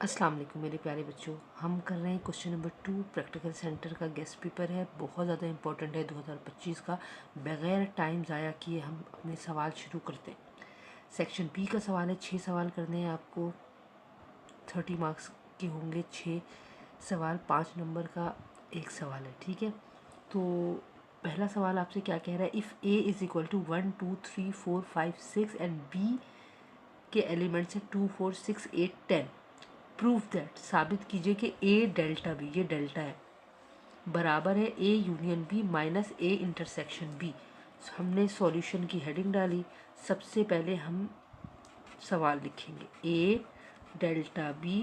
अस्सलाम वालेकुम मेरे प्यारे बच्चों। हम कर रहे हैं क्वेश्चन नंबर 2। प्रैक्टिकल सेंटर का गेस्ट पेपर है, बहुत ज़्यादा इंपॉर्टेंट है 2025 का। बगैर टाइम ज़ाया किए हम अपने सवाल शुरू करते हैं। सेक्शन बी का सवाल है, 6 सवाल करने हैं आपको, 30 मार्क्स के होंगे 6 सवाल, 5 नंबर का एक सवाल है। ठीक है, तो पहला सवाल आपसे क्या कह रहा है, if A is equal to 1 2 3 4 5 6 and B के एलिमेंट्स हैं 2 4 6 8 10, प्रूव दैट, साबित कीजिए कि ए डेल्टा बी, ये डेल्टा है, बराबर है A union B minus A intersection B. हमने सॉल्यूशन की हेडिंग डाली। सबसे पहले हम सवाल लिखेंगे, ए डेल्टा बी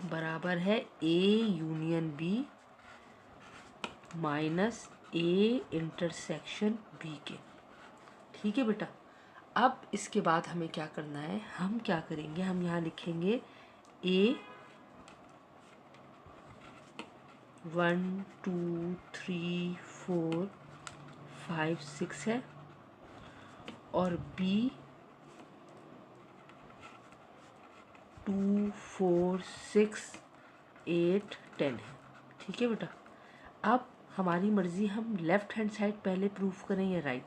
बराबर है A union B minus A intersection B के। ठीक है बेटा, अब इसके बाद हमें क्या करना है, हम क्या करेंगे, हम यहाँ लिखेंगे ए 1 2 3 4 5 6 है और बी 2 4 6 8 10 है। ठीक है बेटा, अब हमारी मर्जी, हम लेफ्ट हैंड साइड पहले प्रूफ करें या राइट,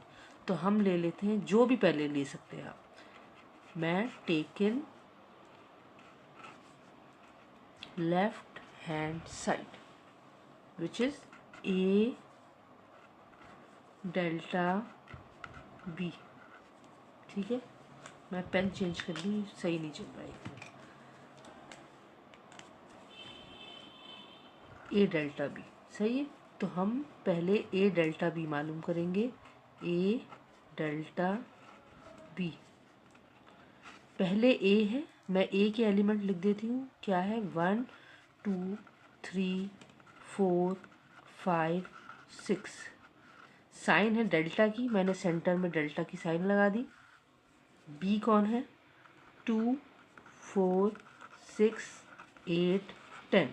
तो हम ले लेते हैं, जो भी पहले ले सकते हैं आप। मैं taken left hand side which is A delta B. ठीक है, मैं पेन चेंज कर ली, सही नहीं चल रहा है। ए डेल्टा बी सही है, तो हम पहले ए डेल्टा बी मालूम करेंगे। ए डेल्टा बी, पहले ए है, मैं ए के एलिमेंट लिख देती हूँ, क्या है 1 2 3 4 5 6। साइन है डेल्टा की, मैंने सेंटर में डेल्टा की साइन लगा दी। बी कौन है, 2 4 6 8 10।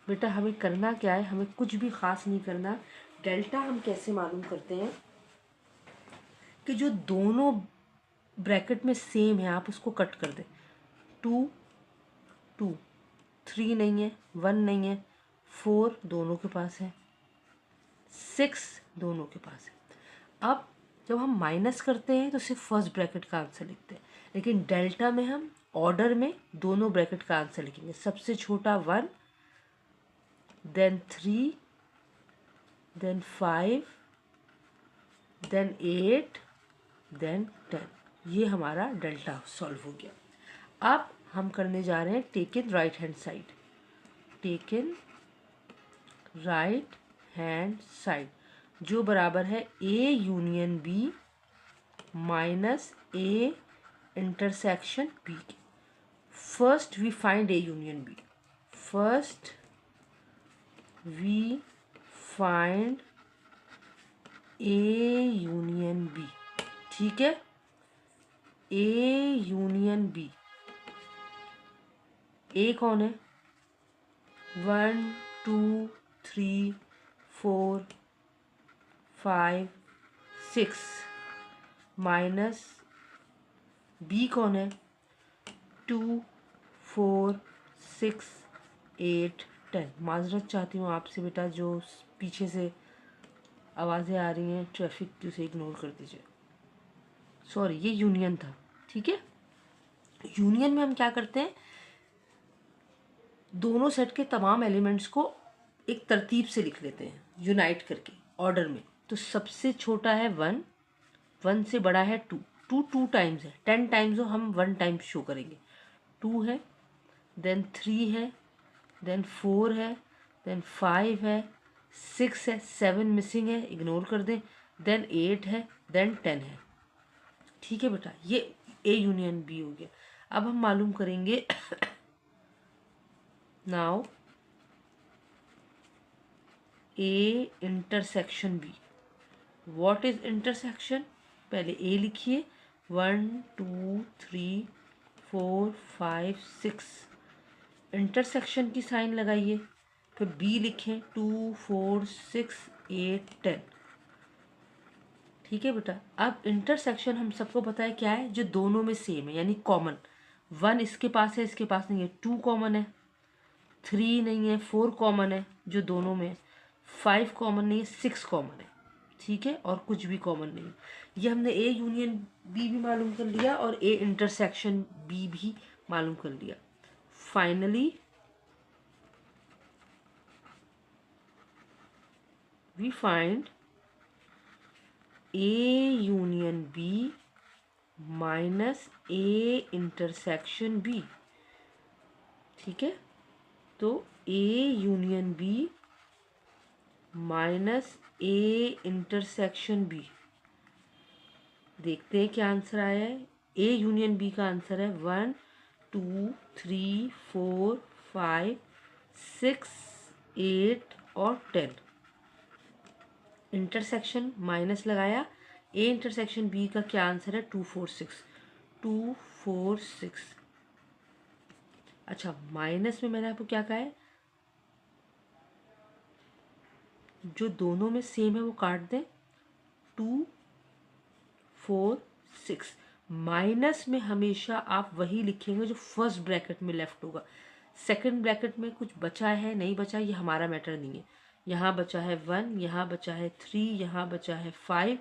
बेटा हमें करना क्या है, हमें कुछ भी ख़ास नहीं करना। डेल्टा हम कैसे मालूम करते हैं कि जो दोनों ब्रैकेट में सेम है आप उसको कट कर दें। 2 2 3 नहीं है, 1 नहीं है, 4 दोनों के पास है, 6 दोनों के पास है। अब जब हम माइनस करते हैं तो सिर्फ फर्स्ट ब्रैकेट का आंसर लिखते हैं, लेकिन डेल्टा में हम ऑर्डर में दोनों ब्रैकेट का आंसर लिखेंगे। सबसे छोटा 1, देन 3, देन 5, देन 8, देन 10। ये हमारा डेल्टा सॉल्व हो गया। अब हम करने जा रहे हैं taken right hand side. Taken right hand side जो बराबर है A union B minus A intersection B के। First we find A union B, first we find A union B. ठीक है, ए यूनियन बी, ए कौन है, 1 2 3 4 5 6 माइनस बी कौन है, 2 4 6 8 10। माजरत चाहती हूँ आपसे बेटा, जो पीछे से आवाज़ें आ रही हैं ट्रैफिक की, उसे इग्नोर कर दीजिए। सॉरी, ये यूनियन था। ठीक है, यूनियन में हम क्या करते हैं, दोनों सेट के तमाम एलिमेंट्स को एक तरतीब से लिख लेते हैं, यूनाइट करके ऑर्डर में। तो सबसे छोटा है 1, 1 से बड़ा है 2, 2 2 टाइम्स है, 10 टाइम्स हो हम 1 टाइम शो करेंगे। 2 है, देन 3 है, देन 4 है, देन 5 है, 6 है, 7 मिसिंग है, इग्नोर कर दें, देन 8 है, देन 10 है। ठीक है बेटा, ये ए यूनियन बी हो गया। अब हम मालूम करेंगे now A intersection B. What is intersection, पहले ए लिखिए, 1 2 3 4 5 6, इंटरसेक्शन की साइन लगाइए, फिर बी लिखें, 2 4 6 8 10। ठीक है बेटा, अब इंटरसेक्शन हम सबको पता है क्या है, जो दोनों में सेम है, यानी कॉमन। 1 इसके पास है, इसके पास नहीं है, 2 कॉमन है, 3 नहीं है, 4 कॉमन है जो दोनों में, 5 कॉमन नहीं है, 6 कॉमन है, ठीक है, और कुछ भी कॉमन नहीं है। ये हमने ए यूनियन बी भी मालूम कर लिया और ए इंटरसेक्शन बी भी मालूम कर लिया। Finally we find A union B minus A intersection B, ठीक है। तो A union B minus A intersection B, देखते हैं क्या आंसर आया है। A यूनियन B का आंसर है 1 2 3 4 5 6 8 और 10। इंटरसेक्शन माइनस लगाया, ए इंटरसेक्शन बी का क्या आंसर है 246। अच्छा, माइनस में मैंने आपको क्या कहा है, जो दोनों में सेम है वो काट दें, 2 4 6। माइनस में हमेशा आप वही लिखेंगे जो फर्स्ट ब्रैकेट में लेफ्ट होगा। सेकंड ब्रैकेट में कुछ बचा है नहीं बचा, ये हमारा मैटर नहीं है। यहाँ बचा है 1, यहाँ बचा है 3, यहाँ बचा है 5,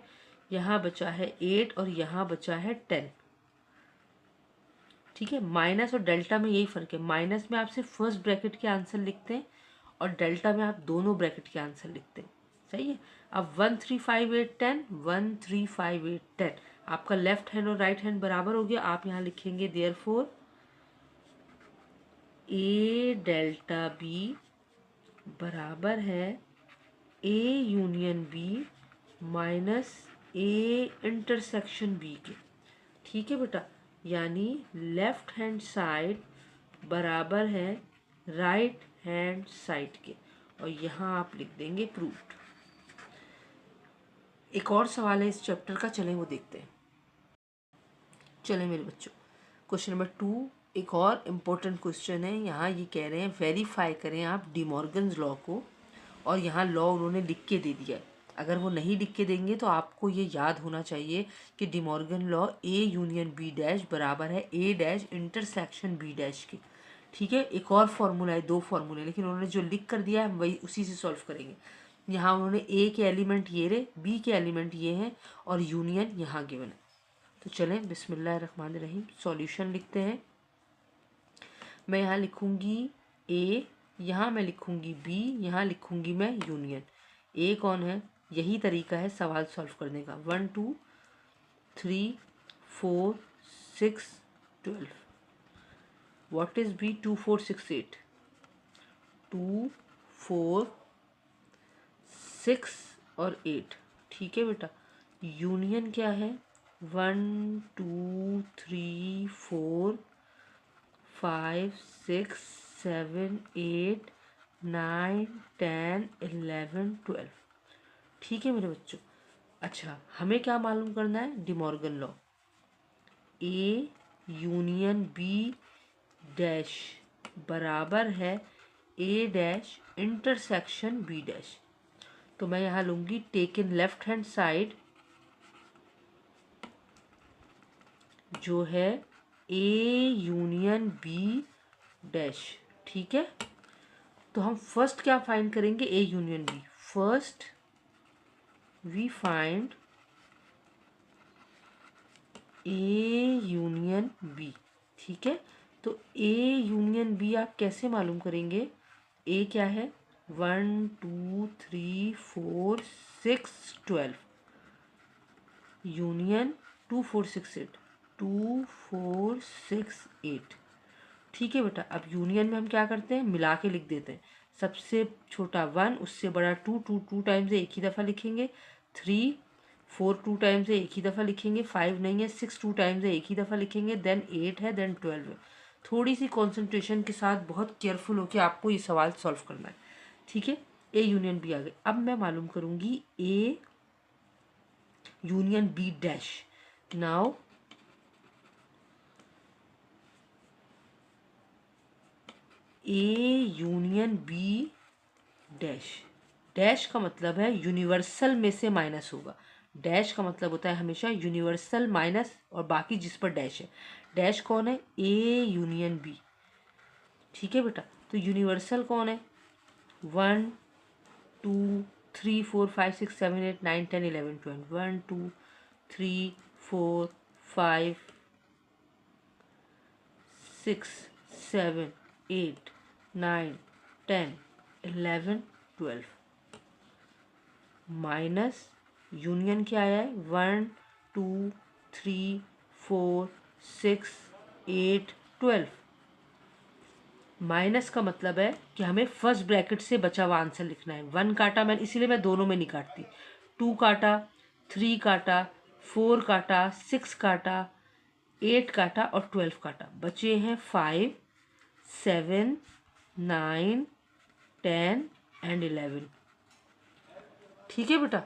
यहाँ बचा है 8 और यहाँ बचा है 10, ठीक है। माइनस और डेल्टा में यही फ़र्क है, माइनस में आप सिर्फ फर्स्ट ब्रैकेट के आंसर लिखते हैं और डेल्टा में आप दोनों ब्रैकेट के आंसर लिखते हैं, सही है। अब 1 3 5 8 10, 1 3 5 8 10, आपका लेफ्ट हैंड और राइट हैंड बराबर हो गया। आप यहाँ लिखेंगे देयरफॉर ए डेल्टा बी बराबर है A union B minus A intersection B के, ठीक है बेटा। यानी लेफ्ट हैंड साइड बराबर है राइट हैंड साइड के, और यहाँ आप लिख देंगे प्रूव्ड। एक और सवाल है इस चैप्टर का, चलें वो देखते हैं। चलें मेरे बच्चों, क्वेश्चन नंबर 2 एक और इम्पोर्टेंट क्वेश्चन है। यहाँ ये कह रहे हैं वेरीफाई करें आप डिमॉर्गन्स लॉ को, और यहाँ लॉ उन्होंने लिख के दे दिया है। अगर वो नहीं लिख के देंगे तो आपको ये याद होना चाहिए कि De Morgan law A union B dash बराबर है A dash intersection B dash के, ठीक है। एक और फॉर्मूला है, 2 फॉर्मूले, लेकिन उन्होंने जो लिख कर दिया है हम वही उसी से सॉल्व करेंगे। यहाँ उन्होंने ए के एलिमेंट ये रहे, बी के एलिमेंट ये हैं और यूनियन यहाँ गिवन है। तो चलें बिस्मिल्लाहिर्रहमानिर्रहीम सॉल्यूशन लिखते हैं। मैं यहाँ लिखूँगी ए, यहाँ मैं लिखूँगी बी, यहाँ लिखूँगी मैं यूनियन। ए कौन है, यही तरीका है सवाल सॉल्व करने का। 1 2 3 4 6 12। व्हाट इज बी, 2 4 6 8, 2 4 6 और 8, ठीक है बेटा। यूनियन क्या है, 1 2 3 4 5 6 7 8 9 10 11 12, ठीक है मेरे बच्चों। अच्छा, हमें क्या मालूम करना है, De Morgan law A union B dash बराबर है A dash intersection B dash. तो मैं यहाँ लूँगी take in left hand side जो है ए यूनियन बी डैश, ठीक है। तो हम फर्स्ट क्या फाइंड करेंगे, A union B. First we find A union B, ठीक है। तो ए यूनियन बी आप कैसे मालूम करेंगे, ए क्या है 1 2 3 4 6 12, यूनियन 2 4 6 8, 2 4 6 8, ठीक है बेटा। अब यूनियन में हम क्या करते हैं, मिला के लिख देते हैं। सबसे छोटा 1, उससे बड़ा 2, 2 2 टाइम्स एक ही दफ़ा लिखेंगे, 3 4 2 टाइम्स एक ही दफ़ा लिखेंगे, 5 नहीं है, 6 2 टाइम्स एक ही दफ़ा लिखेंगे, देन 8 है, देन 12 है। थोड़ी सी कॉन्सेंट्रेशन के साथ बहुत केयरफुल होकर आपको ये सवाल सॉल्व करना है, ठीक है। ए यूनियन बी आ गए। अब मैं मालूम करूँगी A union B dash. Now A union B dash, dash का मतलब है यूनिवर्सल में से माइनस होगा, डैश का मतलब होता है हमेशा यूनिवर्सल माइनस और बाकी जिस पर डैश है। डैश कौन है? A union B. ठीक है बेटा, तो यूनिवर्सल कौन है? 1 2 3 4 5 6 7 8 9 10 11 12 1 2 3 4 5 6 7 8 9 10 11 12 माइनस यूनियन क्या आया है? 1 2 3 4 6 8 12। माइनस का मतलब है कि हमें फर्स्ट ब्रैकेट से बचा हुआ आंसर लिखना है। 1 काटा मैंने, इसीलिए मैं दोनों में नहीं काटती। 2 काटा, 3 काटा, 4 काटा, 6 काटा, 8 काटा और 12 काटा। बचे हैं 5 7 9 10 एंड 11। ठीक है बेटा,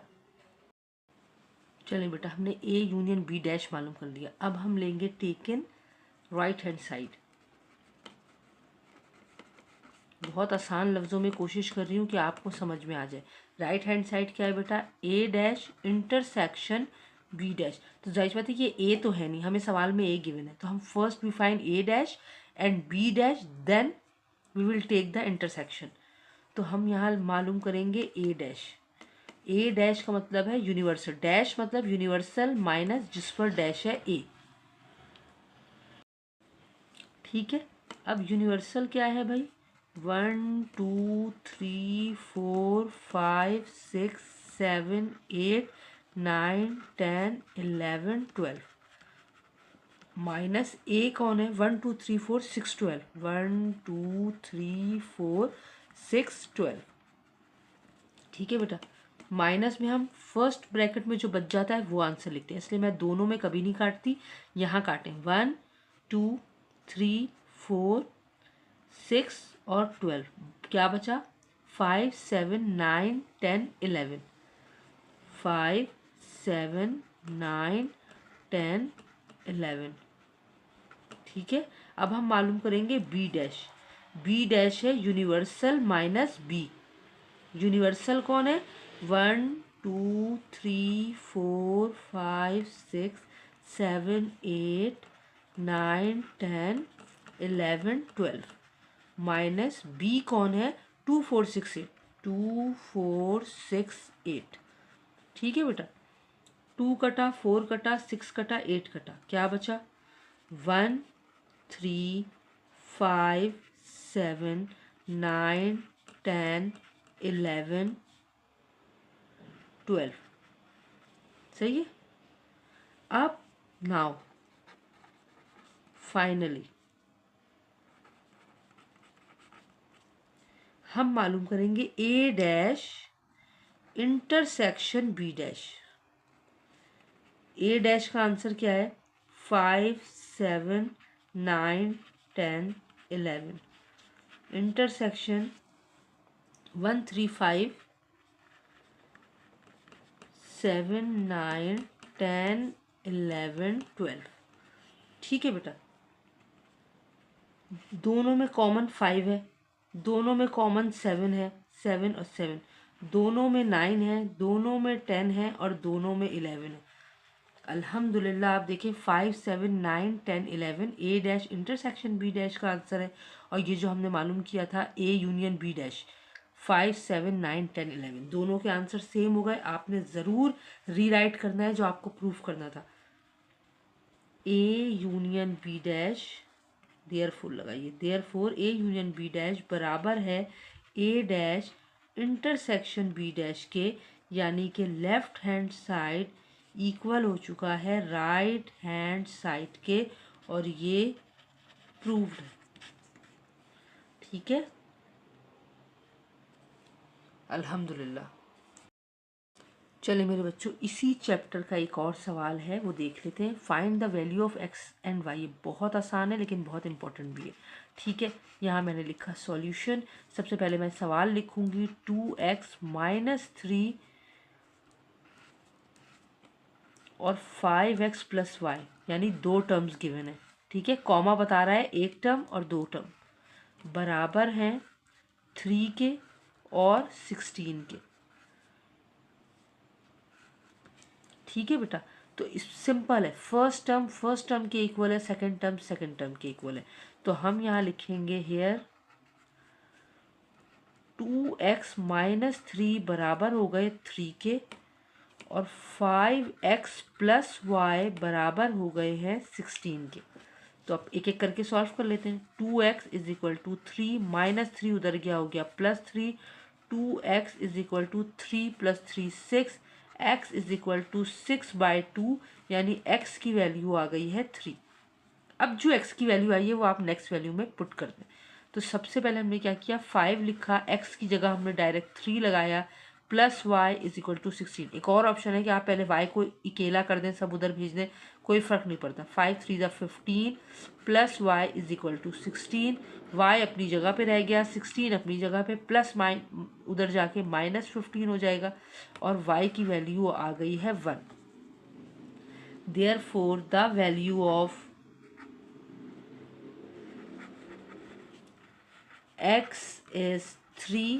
चलिए बेटा, हमने ए यूनियन बी डैश मालूम कर लिया। अब हम लेंगे टेकन राइट हैंड साइड। बहुत आसान लफ्ज़ों में कोशिश कर रही हूँ कि आपको समझ में आ जाए। राइट हैंड साइड क्या है बेटा? ए डैश इंटरसेक्शन बी डैश। तो जाहिर बात है कि ए तो है नहीं, हमें सवाल में ए गिवन है, तो हम first we find A dash and B dash, then we will take the intersection. तो हम यहाँ मालूम करेंगे ए डैश। ए डैश का मतलब है यूनिवर्सल, डैश मतलब यूनिवर्सल माइनस जिस पर डैश है ए। ठीक है, अब यूनिवर्सल क्या है भाई? 1 2 3 4 5 6 7 8 9 10 11 12 माइनस ए कौन है? 1 2 3 4 6 12 1 2 3 4 6 12। ठीक है बेटा, माइनस में हम फर्स्ट ब्रैकेट में जो बच जाता है वो आंसर लिखते हैं, इसलिए मैं दोनों में कभी नहीं काटती, यहाँ काटें। 1 2 3 4 6 और 12, क्या बचा? 5 7 9 10 11 5 7 9 10 11। ठीक है, अब हम मालूम करेंगे बी डैश। बी डैश है यूनिवर्सल माइनस बी। यूनिवर्सल कौन है? 1 2 3 4 5 6 7 8 9 10 11 12 माइनस बी कौन है? 2 4 6 8 2 4 6 8। ठीक है बेटा, 2 कटा, 4 कटा, 6 कटा, 8 कटा, क्या बचा? 1 3 5 7 9 10 11 12। सही है। अब नाउ फाइनली हम मालूम करेंगे ए डैश इंटरसेक्शन बी डैश। ए डैश का आंसर क्या है? 5 7 9 10 11 इंटरसेक्शन 1 3 5 7 9 10 11 12। ठीक है बेटा, दोनों में कॉमन 5 है, दोनों में कॉमन 7 है, 7 और 7, दोनों में 9 है, दोनों में 10 है और दोनों में 11 है। अल्हम्दुलिल्लाह, आप देखें 5 7 9 10 11 ए डैश इंटरसेक्शन बी डैश का आंसर है। और ये जो हमने मालूम किया था ए यूनियन बी डैश, 5 7 9 10 11, दोनों के आंसर सेम हो गए। आपने ज़रूर रीराइट करना है जो आपको प्रूफ करना था। A union B dash, therefore लगाइए, therefore A union B dash बराबर है A dash intersection B dash के, यानी कि लेफ्ट हैंड साइड इक्वल हो चुका है राइट हैंड साइड के, और ये प्रूव्ड है। ठीक है, अल्हम्दुलिल्लाह। चलिए मेरे बच्चों, इसी चैप्टर का एक और सवाल है, वो देख लेते हैं। Find the value of x and y. ये बहुत आसान है लेकिन बहुत इंपॉर्टेंट भी है। ठीक है, यहाँ मैंने लिखा सॉल्यूशन। सबसे पहले मैं सवाल लिखूंगी 2x माइनस 3 और 5x प्लस वाई, यानी दो टर्म्स गिवन है। ठीक है, कॉमा बता रहा है एक टर्म और दो टर्म, बराबर हैं 3 के और 16 के। ठीक है बेटा। तो इस सिंपल है, फर्स्ट टर्म के इक्वल है, सेकंड टर्म के इक्वल है। तो हम यहाँ लिखेंगे हेयर 2x माइनस 3 बराबर हो गए 3 के, और 5x प्लस वाई बराबर हो गए हैं 16 के। तो अब एक एक करके सॉल्व कर लेते हैं। 2x is equal to 3 minus 3 उधर गया हो गया plus 3, 2x is equal to 3 plus 3 6, x is equal to 6/2, यानी x की वैल्यू आ गई है 3। अब जो x की वैल्यू आई है वो आप नेक्स्ट वैल्यू में पुट कर दें। तो सबसे पहले हमने क्या किया, 5 लिखा, x की जगह हमने डायरेक्ट 3 लगाया, plus y is equal to 16। एक और ऑप्शन है कि आप पहले y को अकेला कर दें, सब उधर भेज दें, कोई फ़र्क नहीं पड़ता। 5 3 ज़ा 15 plus y is equal to 16, y अपनी जगह पे रह गया, 16 अपनी जगह पे, प्लस उधर जाके माइनस 15 हो जाएगा, और y की वैल्यू आ गई है 1। Therefore the value of x is 3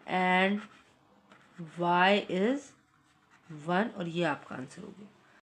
and y is 1, और ये आपका आंसर हो गया।